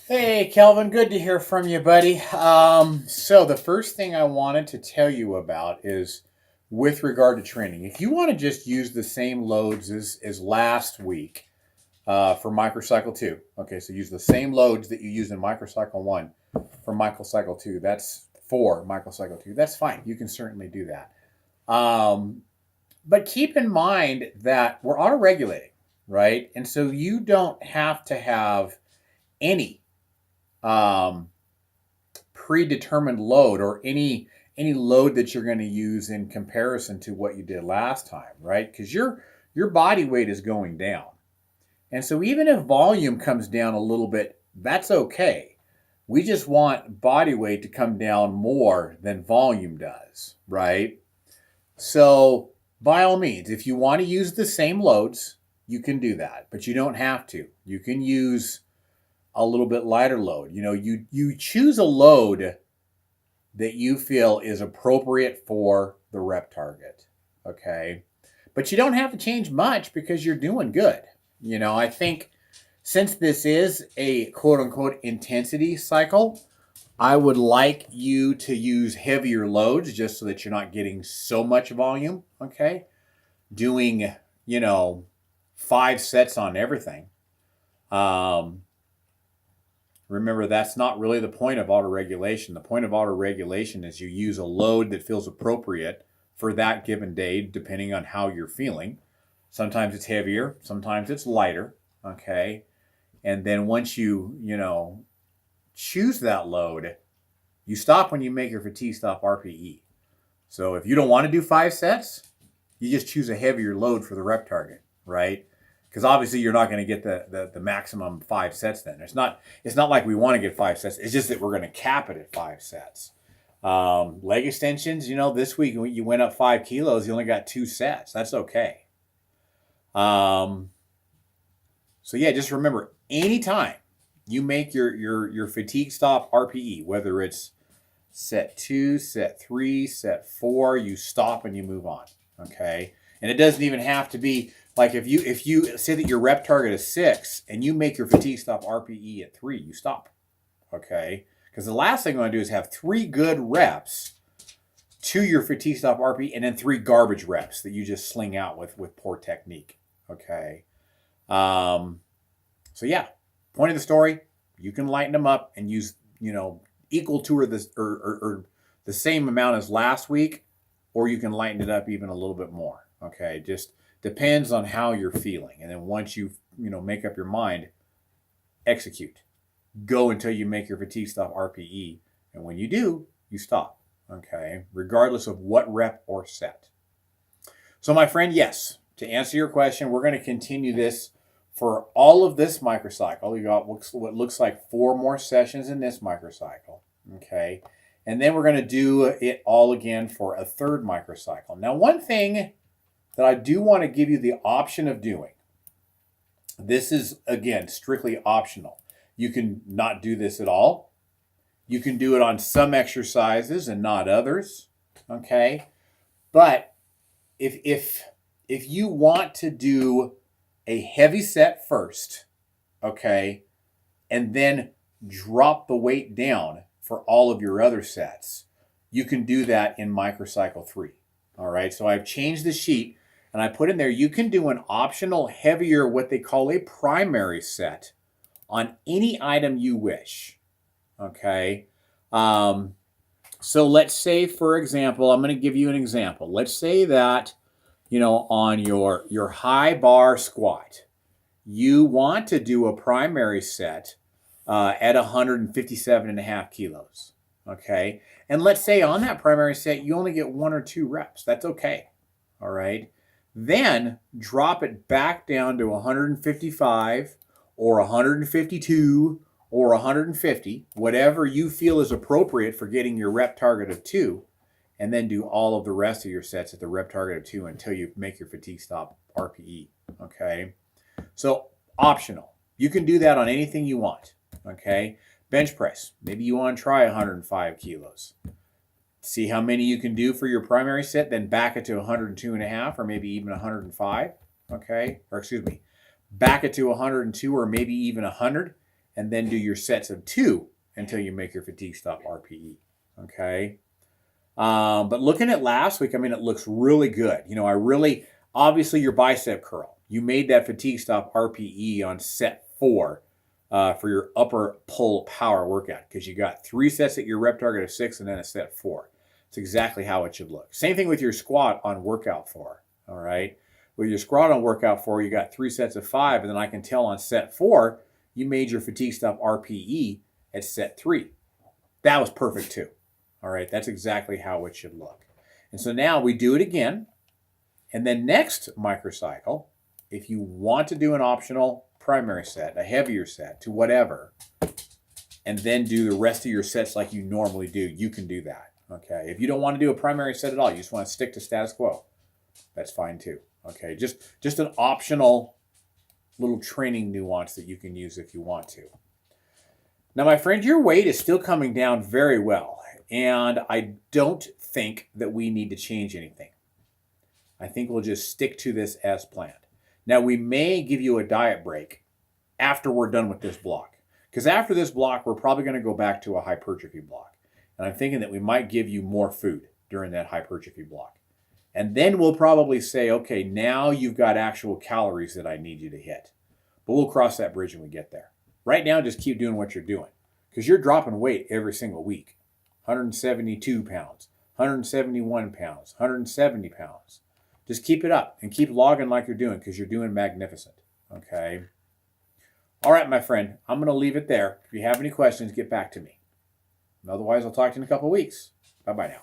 Hey, Kelvin, good to hear from you, buddy. So the first thing I wanted to tell you about is with regard to training. If you want to just use the same loads as last week for microcycle 2, okay, so use the same loads that you used in microcycle 1 for microcycle 2. That's for microcycle 2. That's fine. You can certainly do that. But keep in mind that we're auto regulating, right? And so you don't have to have any um, predetermined load or any load that you're going to use in comparison to what you did last time, right? Because your body weight is going down, and so even if volume comes down a little bit, that's okay. We just want body weight to come down more than volume does, right? So by all means, if you want to use the same loads, you can do that, but you don't have to. You can use a little bit lighter load. You choose a load that you feel is appropriate for the rep target. Okay. But you don't have to change much because you're doing good. I think since this is a quote unquote intensity cycle, I would like you to use heavier loads just so that you're not getting so much volume. Okay. Doing, 5 sets on everything. Um, Remember, that's not really the point of autoregulation. The point of autoregulation is you use a load that feels appropriate for that given day, depending on how you're feeling. Sometimes it's heavier, sometimes it's lighter. Okay. And then once you choose that load, you stop when you make your fatigue stop RPE. So if you don't want to do 5 sets, you just choose a heavier load for the rep target, right? Because obviously you're not going to get the maximum 5 sets then. It's not like we want to get 5 sets. It's just that we're going to cap it at 5 sets. Leg extensions, this week you went up 5 kilos, you only got 2 sets. That's okay. So yeah, just remember, anytime you make your fatigue stop RPE, whether it's set 2, set 3, set 4, you stop and you move on. Okay. And it doesn't even have to be like if you say that your rep target is 6 and you make your fatigue stop RPE at 3, you stop. Okay. Because the last thing you want to do is have 3 good reps to your fatigue stop RPE and then 3 garbage reps that you just sling out with poor technique. Okay. So yeah, point of the story, you can lighten them up and use, equal to or the same amount as last week, or you can lighten it up even a little bit more. Okay, just depends on how you're feeling. And then once you make up your mind, execute. Go until you make your fatigue stop RPE. And when you do, you stop. Okay, regardless of what rep or set. So my friend, yes, to answer your question, we're going to continue this for all of this microcycle. We got what looks like 4 more sessions in this microcycle. Okay. And then we're going to do it all again for a 3rd microcycle. Now, one thing that I do want to give you the option of doing, this is, again, strictly optional. You can not do this at all. You can do it on some exercises and not others. Okay. But if you want to do a heavy set first, okay, and then drop the weight down for all of your other sets, you can do that in microcycle 3. All right, so I've changed the sheet and I put in there, you can do an optional heavier, what they call a primary set on any item you wish. Okay. So let's say, for example, I'm going to give you an example. Let's say that, on your high bar squat, you want to do a primary set at 157.5 kilos. Okay. And let's say on that primary set, you only get 1 or 2 reps. That's okay. All right. Then drop it back down to 155 or 152 or 150, whatever you feel is appropriate for getting your rep target of 2, and then do all of the rest of your sets at the rep target of 2 until you make your fatigue stop RPE. Okay. So optional. You can do that on anything you want. Okay. Bench press. Maybe you want to try 105 kilos. See how many you can do for your primary set, then back it to 102.5 or maybe even 105. Okay. Or excuse me, back it to 102 or maybe even 100, and then do your sets of 2 until you make your fatigue stop RPE. Okay. But looking at last week, I mean, it looks really good. Obviously your bicep curl, you made that fatigue stop RPE on set 4 for your upper pull power workout, because you got 3 sets at your rep target of 6 and then a set 4. It's exactly how it should look. Same thing with your squat on workout 4. All right. With your squat on workout 4, you got 3 sets of 5, and then I can tell on set 4, you made your fatigue stop RPE at set 3. That was perfect too. All right. That's exactly how it should look. And so now we do it again. And then next microcycle, if you want to do an optional primary set, a heavier set to whatever, and then do the rest of your sets like you normally do, you can do that. Okay. If you don't want to do a primary set at all, you just want to stick to status quo, that's fine too. Okay. Just an optional little training nuance that you can use if you want to. Now, my friend, your weight is still coming down very well, and I don't think that we need to change anything. I think we'll just stick to this as planned. Now, we may give you a diet break after we're done with this block, because after this block, we're probably going to go back to a hypertrophy block. And I'm thinking that we might give you more food during that hypertrophy block. And then we'll probably say, okay, now you've got actual calories that I need you to hit. But we'll cross that bridge when we get there. Right now, just keep doing what you're doing, because you're dropping weight every single week. 172 pounds, 171 pounds, 170 pounds. Just keep it up and keep logging like you're doing, because you're doing magnificent. Okay. All right, my friend, I'm going to leave it there. If you have any questions, get back to me. Otherwise, I'll talk to you in a couple of weeks. Bye-bye now.